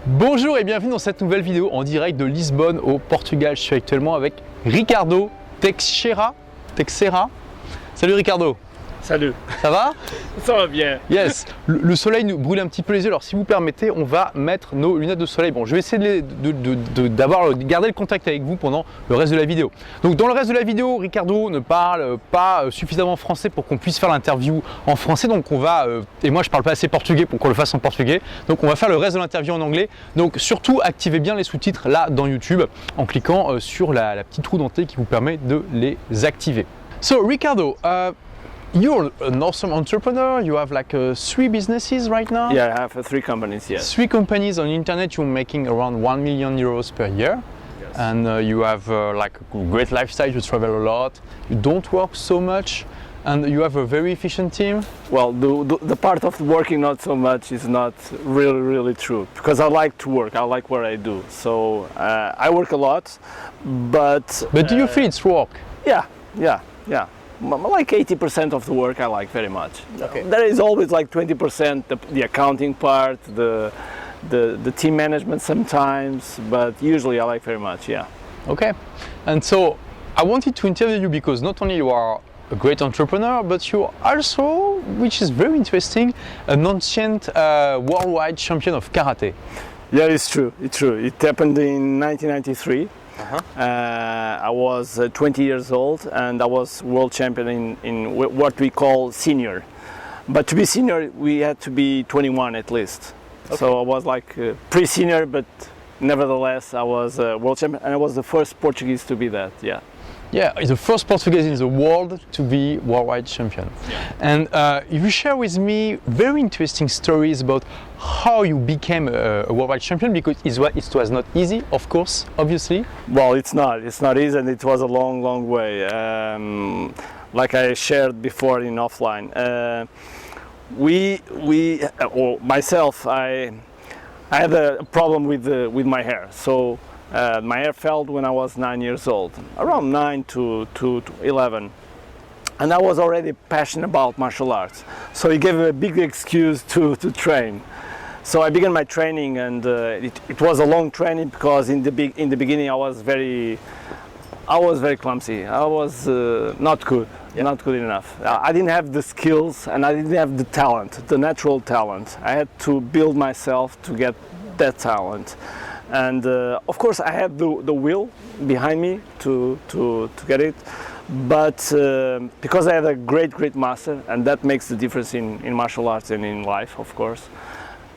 Bonjour et bienvenue dans cette nouvelle vidéo en direct de Lisbonne au Portugal. Je suis actuellement avec Ricardo Teixeira. Salut Ricardo. Salut. Ça va? Ça va bien. Yes. Le soleil nous brûle un petit peu les yeux, alors si vous permettez, on va mettre nos lunettes de soleil. Bon, je vais essayer de garder le contact avec vous pendant le reste de la vidéo. Donc dans le reste de la vidéo, Ricardo ne parle pas suffisamment français pour qu'on puisse faire l'interview en français. Donc on va, et moi je parle pas assez portugais pour qu'on le fasse en portugais. Donc on va faire le reste de l'interview en anglais. Donc surtout activez bien les sous-titres là dans YouTube en cliquant sur la petite roue dentée qui vous permet de les activer. So Ricardo, you're an awesome entrepreneur. You have like 3 businesses right now? Yeah, I have 3 companies, yes. 3 companies on the internet. You're making around 1 million euros per year. Yes. And you have like a great lifestyle. You travel a lot. You don't work so much. And you have a very efficient team. Well, the part of working not so much is not really true. Because I like to work. I like what I do. So I work a lot, but... But do you feel it's work? Yeah. Like 80% of the work I like very much. Okay. There is always like 20% the accounting part, the team management sometimes, but usually I like very much, yeah. Okay. And so I wanted to interview you because not only you are a great entrepreneur, but you are also, which is very interesting, an ancient worldwide champion of karate. Yeah, it's true. It happened in 1993. I was 20 years old and I was world champion in what we call senior. But to be senior, we had to be 21 at least. Okay. So I was like pre-senior, but nevertheless, I was world champion and I was the first Portuguese to be that, yeah. Yeah, the first Portuguese in the world to be worldwide champion. Yeah. And you share with me very interesting stories about how you became a worldwide champion, because it was not easy, of course, obviously. Well, it's not easy, and it was a long way. Like I shared before in offline, myself, I had a problem with my hair. So my hair fell when I was 9 years old, around 9 to 11. And I was already passionate about martial arts. So it gave a big excuse to train. So I began my training, and it was a long training because in the beginning I was very clumsy. I was not good enough. I didn't have the skills and I didn't have the talent, the natural talent. I had to build myself to get that talent. And of course I had the will behind me to get it, but because I had a great master, and that makes the difference in martial arts and in life, of course.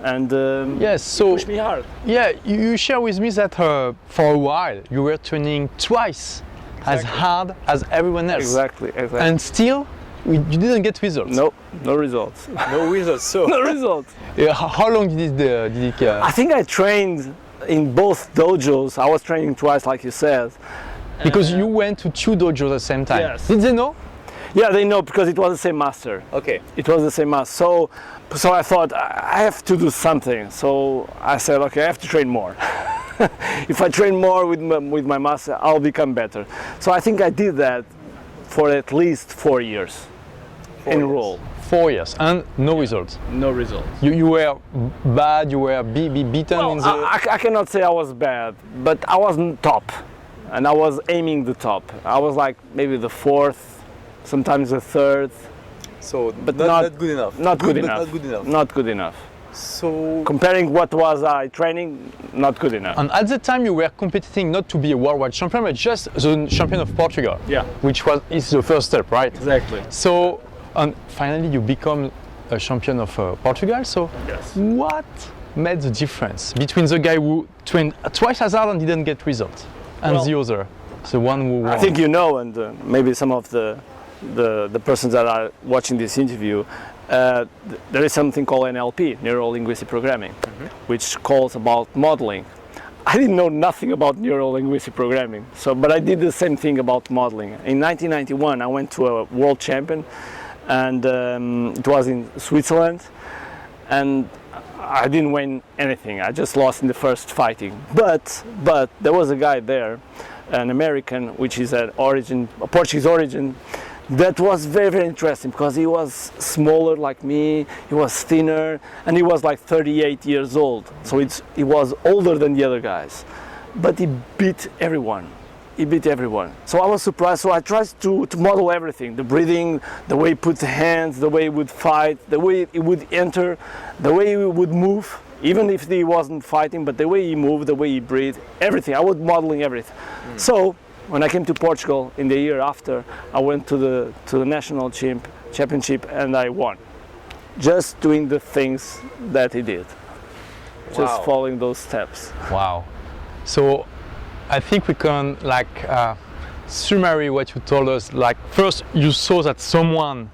And yes, so pushed me hard. Yeah, you share with me that for a while you were training twice as hard as everyone else. Exactly. And still you didn't get results. No results. No results. So no results. How long did it? I think I trained in both dojos. I was training twice, like you said. Because you went to 2 dojos at the same time. Yes. Did they know? Yeah, they know because it was the same master. Okay. It was the same master. So I thought I have to do something. So I said, okay, I have to train more. If I train more with my master, I'll become better. So I think I did that for at least 4 years in a row. 4 years and no results. No results. You were bad. You were beaten in the. I cannot say I was bad, but I wasn't top, and I was aiming the top. I was like maybe the 4th, sometimes the 3rd. So, but not good enough. Not good enough. Not good enough. Not good enough. So comparing what was I training, not good enough. And at the time you were competing not to be a worldwide champion, but just the champion of Portugal. Yeah. Which is the first step, right? Exactly. So, and finally you become a champion of Portugal. So, yes. What made the difference between the guy who trained twice as hard and didn't get results, and the other, the one who won? I think you know, and maybe some of the persons that are watching this interview, there is something called NLP, Neuro-Linguistic Programming, which calls about modeling. I didn't know nothing about Neuro-Linguistic Programming, but I did the same thing about modeling. In 1991, I went to a world champion, and it was in Switzerland, and I didn't win anything. I just lost in the first fighting. But there was a guy there, an American, which is a Portuguese origin, that was very, very interesting because he was smaller like me, he was thinner, and he was like 38 years old. So he was older than the other guys. But he beat everyone. He beat everyone. So I was surprised. So I tried to model everything. The breathing, the way he put the hands, the way he would fight, the way he would enter, the way he would move, even if he wasn't fighting, but the way he moved, the way he breathed, everything. I was modeling everything. So when I came to Portugal in the year after, I went to the national championship and I won. Just doing the things that he did. Just following those steps. Wow. So I think we can summary what you told us. Like first you saw that someone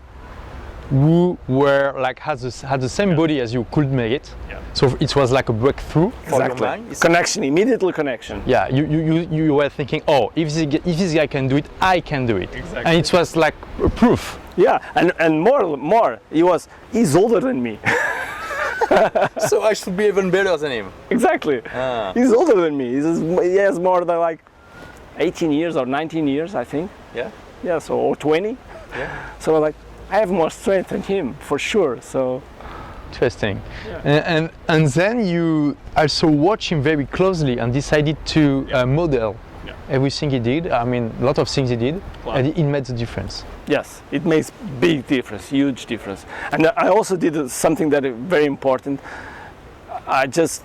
who were had the same body as you could make it. Yeah. So it was like a breakthrough for your mind. Connection, immediately connection. Yeah, you were thinking, oh, if this guy can do it, I can do it. Exactly. And it was like a proof. Yeah, and more, he's older than me. So I should be even better than him. Exactly. He's older than me. He has more than like 18 years or 19 years, I think. Yeah. Yeah, so or 20. Yeah. So like I have more strength than him for sure. So interesting. Yeah. And then you also watch him very closely and decided to model everything he did. I mean, a lot of things he did, and it made the difference. Yes, it makes big difference, huge difference. And I also did something that is very important. I just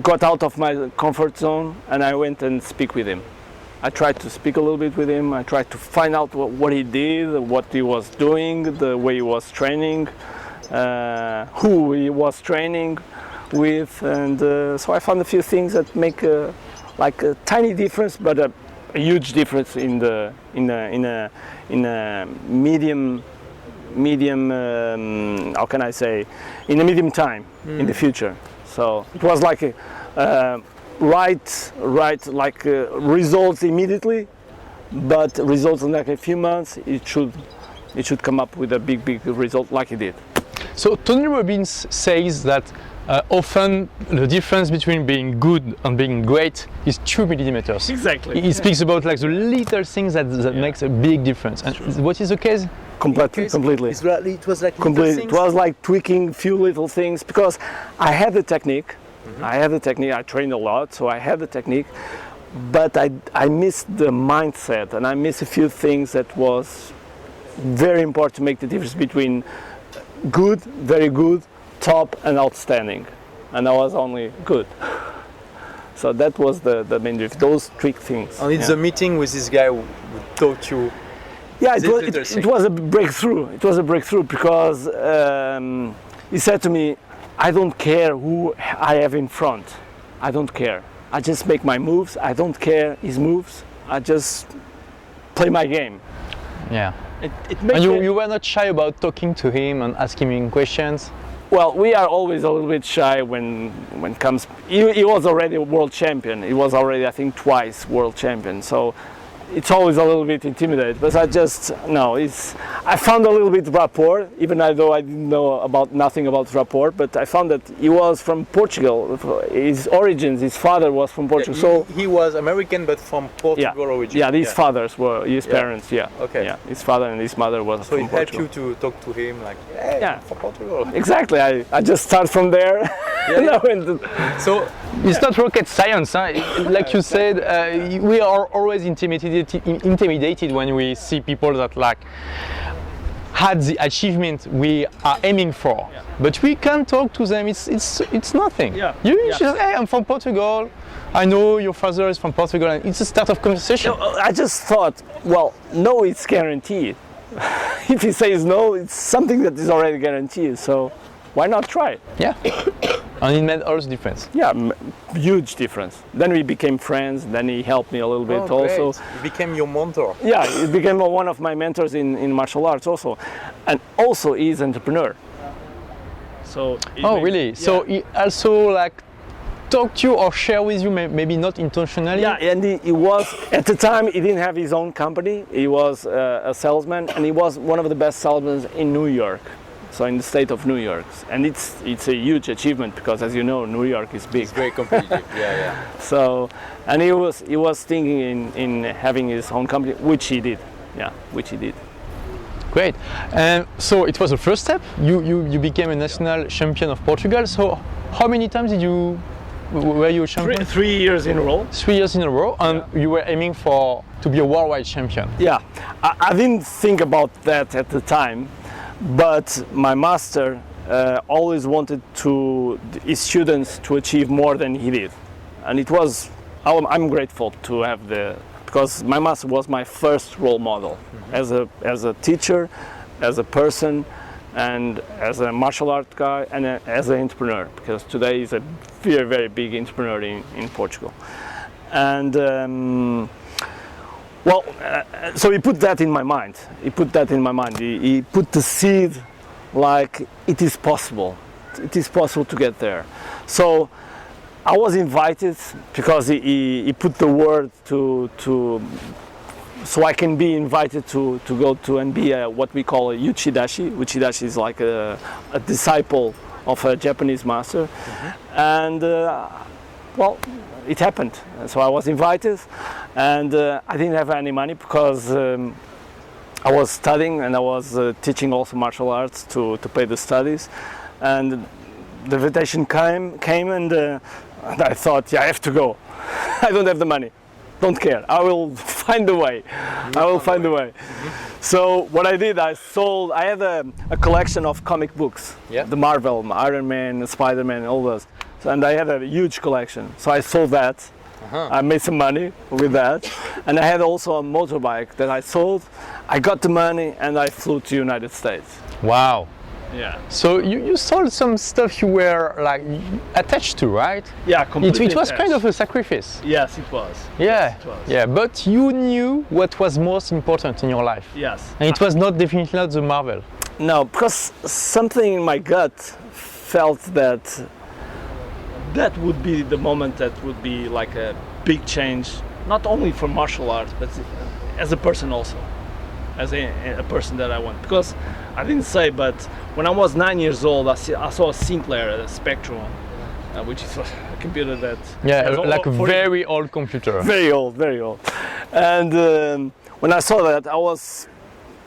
got out of my comfort zone and I went and speak with him. I tried to speak a little bit with him. I tried to find out what he did, what he was doing, the way he was training, who he was training with, and so I found a few things that make a tiny difference, but a huge difference in a medium. How can I say? In a medium time in the future. So it was like a right results immediately, but results in like a few months. It should come up with a big result like it did. So Tony Robbins says that often the difference between being good and being great is 2 millimeters. Exactly. He speaks about like the little things that makes a big difference. And what is the case? Completely. It was like completely. It was like tweaking few little things because I had the technique. I trained a lot, so I had the technique, but I missed the mindset and I missed a few things that was very important to make the difference between good, very good, top and outstanding, and I was only good. So that was the main difference, those trick things. And it's a meeting with this guy who taught you. Yeah, it was a breakthrough. It was a breakthrough because he said to me, I don't care who I have in front. I don't care. I just make my moves. I don't care his moves. I just play my game. Yeah. And you were not shy about talking to him and asking him questions? Well, we are always a little bit shy when comes. He was already a world champion. He was already, I think, twice world champion. So it's always a little bit intimidated. But I found a little bit rapport, even though I didn't know nothing about rapport. But I found that he was from Portugal. His origins, his father was from Portugal. So he was American, but from Portugal origin. Yeah, his fathers were his parents. Yeah. Okay. Yeah, his father and his mother was from Portugal. So it helped you to talk to him, like, hey, I'm from Portugal. Exactly. I just start from there. So it's not rocket science, huh? Like you said, we are always intimidated when we see people that had the achievement we are aiming for, but we can talk to them. It's nothing. You just, hey, I'm from Portugal. I know your father is from Portugal, and it's a start of conversation. I just thought, well, no, it's guaranteed. If he says no, it's something that is already guaranteed. So why not try it? Yeah. And it made all the difference. Yeah, huge difference. Then we became friends. Then he helped me a little bit also. He became your mentor. Yeah, he became one of my mentors in martial arts also. And also he's an entrepreneur. So really? Yeah. So he also talk to you or share with you, maybe not intentionally? Yeah, and he was, at the time he didn't have his own company. He was a salesman, and he was one of the best salesmen in New York. So in the state of New York, and it's a huge achievement because, as you know, New York is big. It's very competitive. Yeah. So, and he was thinking in having his own company, which he did. Yeah, which he did. Great. And so it was the first step. You became a national champion of Portugal. So how many times were you a champion? 3 years in a row. 3 years in a row, and you were aiming to be a worldwide champion. Yeah, I didn't think about that at the time, but my master always wanted his students to achieve more than he did, and I'm grateful to have because my master was my first role model as a teacher, as a person, and as a martial art guy, and as an entrepreneur, because today he's a very, very big entrepreneur in Portugal. And so he put that in my mind. He put the seed, like it is possible. It is possible to get there. So I was invited because he put the word so I can be invited to go to and be what we call a uchidashi. Uchidashi is like a disciple of a Japanese master. And it happened. So I was invited, and I didn't have any money because I was studying, and I was teaching also martial arts to pay the studies. And the invitation came and I thought, yeah, I have to go. I don't have the money. Don't care. I will find a way. So what I did, I had a collection of comic books. Yeah. The Marvel, Iron Man, Spider-Man, all those. And I had a huge collection. So I sold that. I made some money with that. And I had also a motorbike that I sold. I got the money and I flew to United States. Wow. Yeah. So you sold some stuff you were like attached to, right? Yeah, completely. It was attached. kind of a sacrifice. Yes, it was. Yeah. Yes, it was. Yeah, but you knew what was most important in your life. Yes. And it was definitely not the Marvel. No, because something in my gut felt that would be the moment that would be like a big change, not only for martial arts, but as a person also, as a person that I want. Because I didn't say, but when I was 9 years old, I saw a Sinclair, a Spectrum, which is a computer that... Yeah, like a very old computer. Very old, very old. And when I saw that,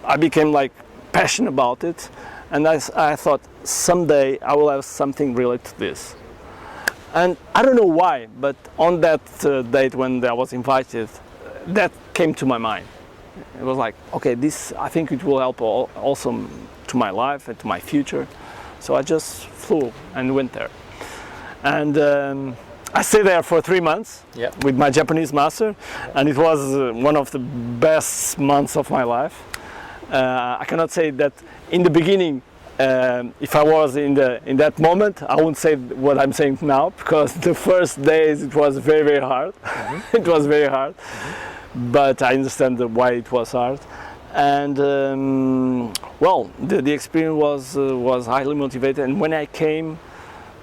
I became like passionate about it. And I thought, someday I will have something related to this. And I don't know why, but on that date when I was invited, that came to my mind. It was like, okay, I think it will help also to my life and to my future. So I just flew and went there. And I stayed there for 3 months with my Japanese master, and it was one of the best months of my life. I cannot say that in the beginning, if I was in that moment, I wouldn't say what I'm saying now, because the first days it was very, very hard. It was very hard. But I understand why it was hard, and the experience was highly motivated. And when I came,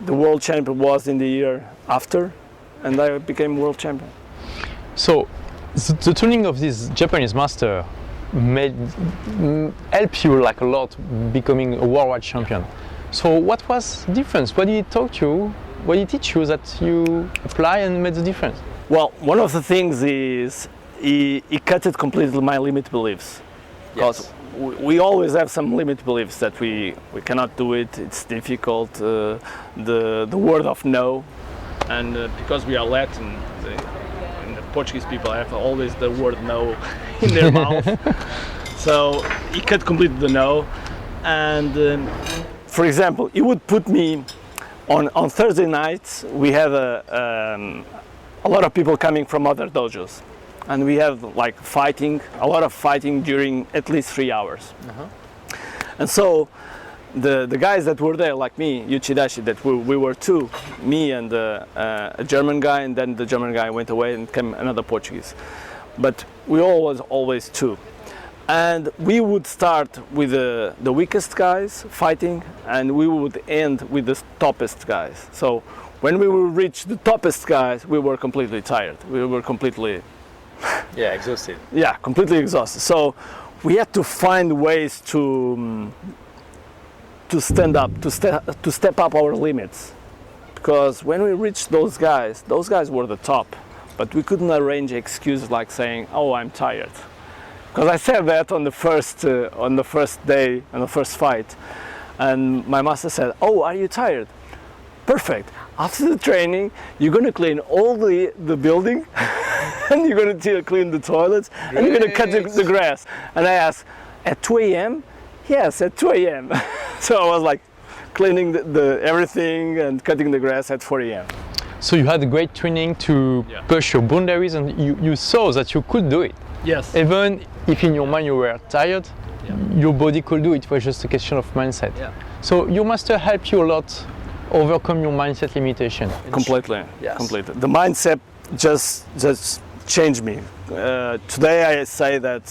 the world champion was in the year after, and I became world champion. So the training of this Japanese master help you like a lot becoming a worldwide champion. So what was the difference? What did he teach you that you apply and made the difference? Well, one of the things is he cut it completely my limit beliefs. Because we always have some limit beliefs that we cannot do it, it's difficult, the word of no, and because we are Latin, and the Portuguese people have always the word no in their mouth. So he cut completely the no, and for example, he would put me on Thursday nights. We had a lot of people coming from other dojos. And we have like a lot of fighting during at least 3 hours. And so the guys that were there, like me, Uchidashi, that we were two, me and a German guy, and then the German guy went away and came another Portuguese. But we always two. And we would start with the weakest guys fighting, and we would end with the toppest guys. So when we would reach the toppest guys, we were completely tired. We were completely... exhausted. Yeah, completely exhausted. So we had to find ways to stand up, to step up our limits. Because when we reached those guys were the top. But we couldn't arrange excuses like saying, "Oh, I'm tired." because I said that on the first day, on the first fight, and my master said, "Oh, are you tired? Perfect. After the training, you're gonna clean all the building, and you're gonna clean the toilets, and you're gonna cut the grass." And I asked, "At 2 a.m.?" "Yes, at 2 a.m." So I was like cleaning the everything and cutting the grass at 4 a.m. So you had a great training to push your boundaries, and you saw that you could do it. Yes. Even if in your mind you were tired, your body could do it. It was just a question of mindset. Yeah. So your master helped you a lot overcome your mindset limitation. Completely. Yes. Completely. The mindset just changed me. Today I say that,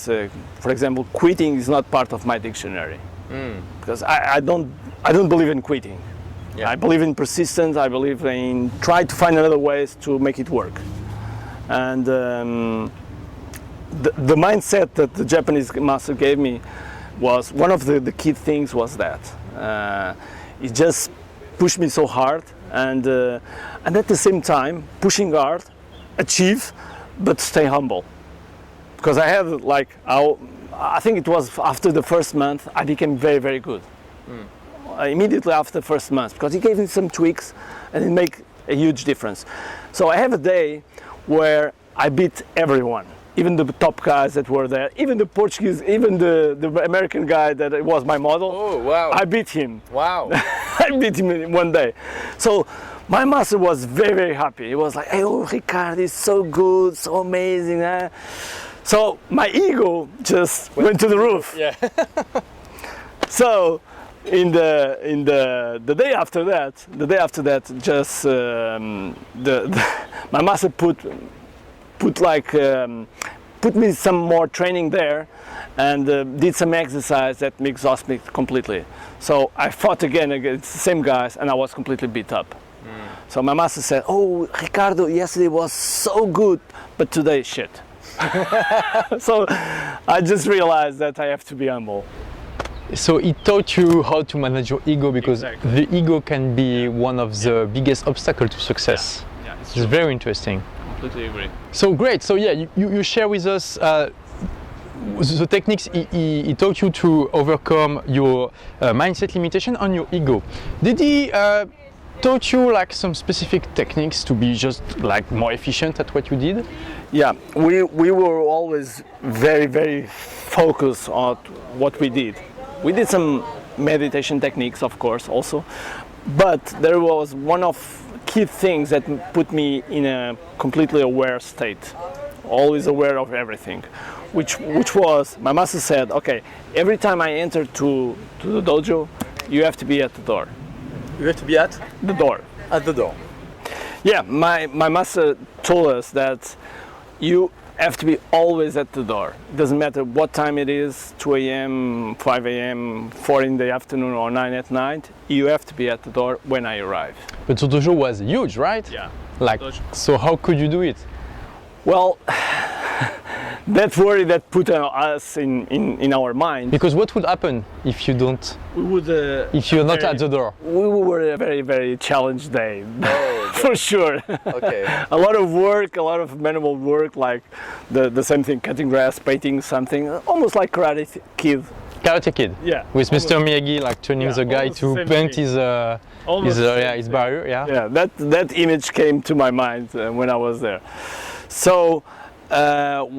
for example, quitting is not part of my dictionary, because I don't believe in quitting. Yeah. I believe in persistence. I believe in try to find another ways to make it work. And the mindset that the Japanese master gave me was one of the key things was that it just pushed me so hard, and at the same time pushing hard, achieve, but stay humble. Because I had like I think it was after the first month I became very, very good. Immediately after the first month, because he gave me some tweaks and it made a huge difference. So I have a day where I beat everyone, even the top guys that were there, even the Portuguese, even the American guy that was my model. Oh, wow. I beat him. Wow. I beat him in one day. So my master was very, very happy. He was like, "Hey, oh, Ricardo is so good, so amazing." So my ego just went to the roof. Yeah. So in the day after that, just my master put me some more training there, and did some exercise that exhausted me completely. So I fought again against the same guys, and I was completely beat up. So my master said, "Oh, Ricardo, yesterday was so good, but today shit." So I just realized that I have to be humble. So it taught you how to manage your ego, because Exactly. the ego can be one of the biggest obstacles to success. Yeah, It's very interesting. completely agree. So great. So yeah, you share with us the techniques he taught you to overcome your mindset limitation on your ego. Did he taught you like some specific techniques to be just like more efficient at what you did? Yeah, we were always very, very focused on what we did. We did some meditation techniques, of course, also, but there was one of key things that put me in a completely aware state, always aware of everything, which was, my master said, "Okay, every time I enter to the dojo, you have to be at the door." You have to be at The door. the door. Yeah, my master told us that you have to be always at the door. It doesn't matter what time it is, 2 a.m., 5 a.m., 4 in the afternoon or 9 at night, you have to be at the door when I arrive. But the dojo was huge, right? Yeah. Like, so how could you do it? Well, that worry that put us in our mind. Because what would happen if you don't, We would, if you're not at the door? we were a very, very challenged day, for sure. Okay. A lot of work, a lot of manual work, like the same thing, cutting grass, painting something, almost like Karate Kid. Karate Kid. Yeah. With Mr. Miyagi, like turning the guy almost the to same paint thing. his barrier. Yeah. Yeah, that image came to my mind when I was there. So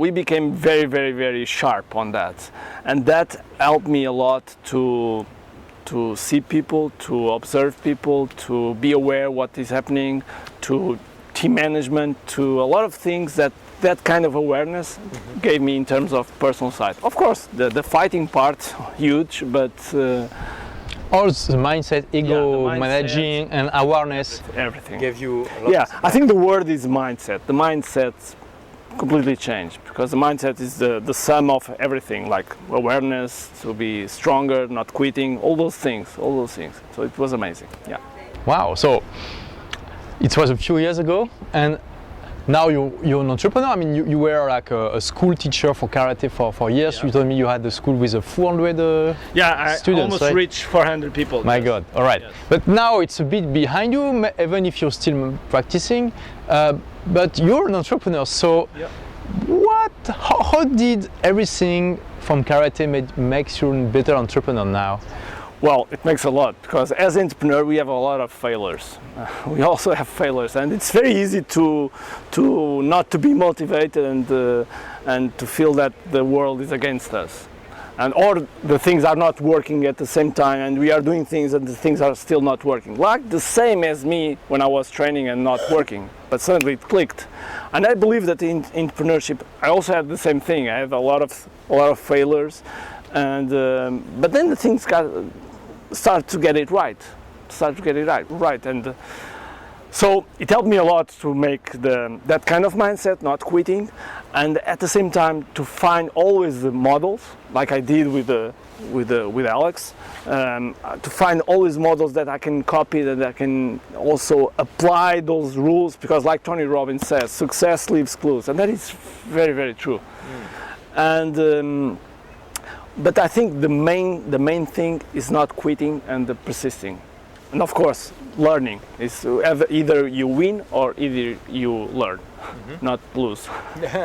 we became very, very, very sharp on that, and that helped me a lot to see people, to observe people, to be aware what is happening, to team management, to a lot of things that kind of awareness gave me in terms of personal side. Of course, the fighting part, huge, but All the mindset, ego, the mindset, managing, and awareness everything. gave you a lot. Yeah, I think the word is mindset. The mindset completely changed, because the mindset is the sum of everything, like awareness, to be stronger, not quitting, all those things. So it was amazing. Yeah. Wow. So it was a few years ago, and now you're an entrepreneur. I mean, you were like a school teacher for karate for years. Yeah. You told me you had a school with a 400 Yeah, I students, almost right? reached 400 people. My God. All right. Yes. But now it's a bit behind you, even if you're still practicing. But you're an entrepreneur. So Yep. what how did everything from karate makes you a better entrepreneur now? Well, it makes a lot, because as an entrepreneur we have a lot of failures. We also have failures, and it's very easy to not to be motivated and to feel that the world is against us, and or the things are not working at the same time, and we are doing things and the things are still not working. Like the same as me when I was training and not working, but suddenly it clicked. And I believe that in entrepreneurship I also have the same thing. I have a lot of failures, and but then the things start to get it right, and so it helped me a lot to make that kind of mindset, not quitting, and at the same time to find always the models, like I did with Alex, to find always models that I can copy, that I can also apply those rules, because like Tony Robbins says, success leaves clues, and that is very, very true. And but I think the main thing is not quitting and the persisting, and of course learning is either you win or either you learn, not lose.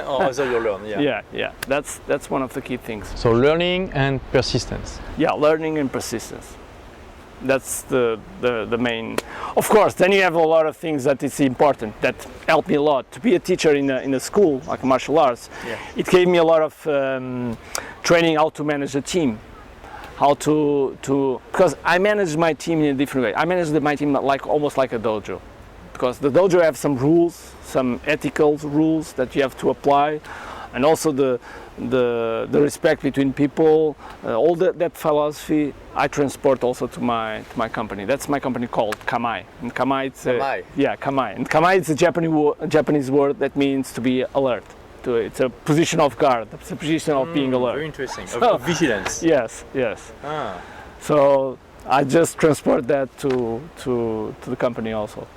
Or either you learn, yeah. Yeah. That's one of the key things. So learning and persistence. Yeah, learning and persistence. That's the main. Of course, then you have a lot of things that is important that helped me a lot. To be a teacher in a school like martial arts, it gave me a lot of training how to manage a team, how to because I managed my team in a different way. I managed my team almost like a dojo, because the dojo have some rules, some ethical rules that you have to apply, and also the respect between people, all that philosophy I transport also to my company. That's my company called Kamai. And Kamai, Kamai. And Kamai is a Japanese word that means to be alert. It's a position of guard. It's a position of being alert. Very interesting. Of vigilance. Yes. So I just transport that to the company also.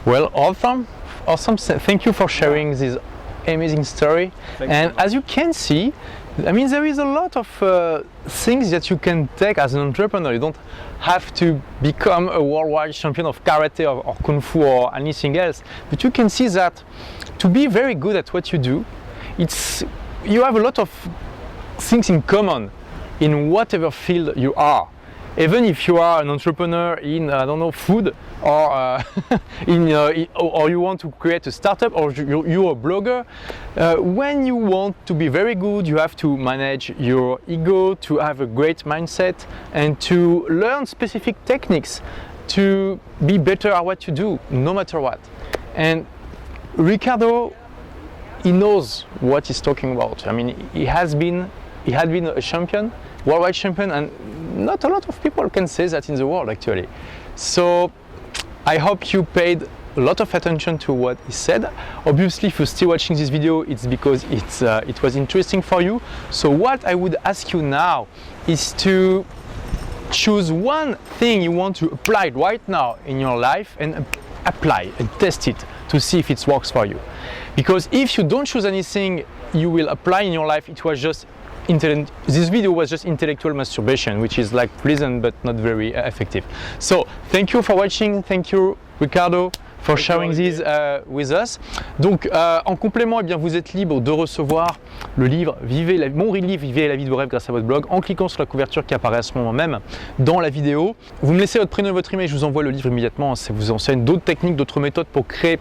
Well, awesome. Thank you for sharing this amazing story. As you can see, I mean, there is a lot of things that you can take as an entrepreneur. You don't have to become a worldwide champion of karate or kung fu or anything else, but you can see that to be very good at what you do, you have a lot of things in common in whatever field you are. Even if you are an entrepreneur in, I don't know, food, or or you want to create a startup, or you're a blogger, when you want to be very good, you have to manage your ego, to have a great mindset, and to learn specific techniques to be better at what you do, no matter what. And Ricardo, he knows what he's talking about. I mean, he had been a champion, worldwide champion, and not a lot of people can say that in the world actually. So I hope you paid a lot of attention to what he said. Obviously, if you're still watching this video, it's because it was interesting for you. So what I would ask you now is to choose one thing you want to apply right now in your life, and apply and test it to see if it works for you. Because if you don't choose anything you will apply in your life, it was just this video was just intellectual masturbation, which is like pleasant but not very effective. So thank you for watching. Thank you, Ricardo, for sharing this with us. Donc en complément, eh bien, vous êtes libre de recevoir le livre mon livre Vivez la vie de vos rêves grâce à votre blog en cliquant sur la couverture qui apparaît à ce moment même dans la vidéo. Vous me laissez votre prénom et votre email, je vous envoie le livre immédiatement. Ça vous enseigne d'autres techniques, d'autres méthodes pour créer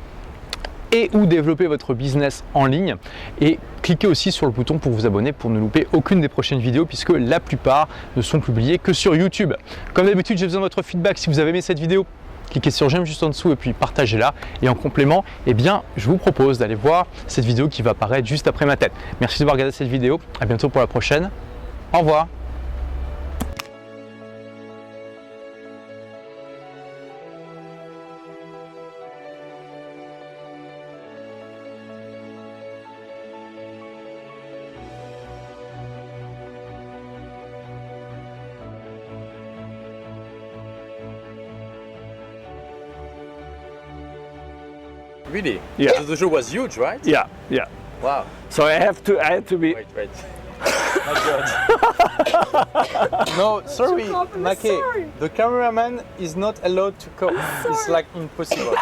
et ou développer votre business en ligne, et cliquez aussi sur le bouton pour vous abonner pour ne louper aucune des prochaines vidéos, puisque la plupart ne sont publiées que sur YouTube. Comme d'habitude, j'ai besoin de votre feedback. Si vous avez aimé cette vidéo, cliquez sur j'aime juste en dessous et puis partagez-la. Et en complément, eh bien, je vous propose d'aller voir cette vidéo qui va apparaître juste après ma tête. Merci d'avoir regardé cette vidéo. À bientôt pour la prochaine. Au revoir. Really? Yeah. The dojo was huge, right? Yeah. Wow. So I had to be. Wait. Not good. No, sorry, Make. Sorry. The cameraman is not allowed to come. It's like impossible.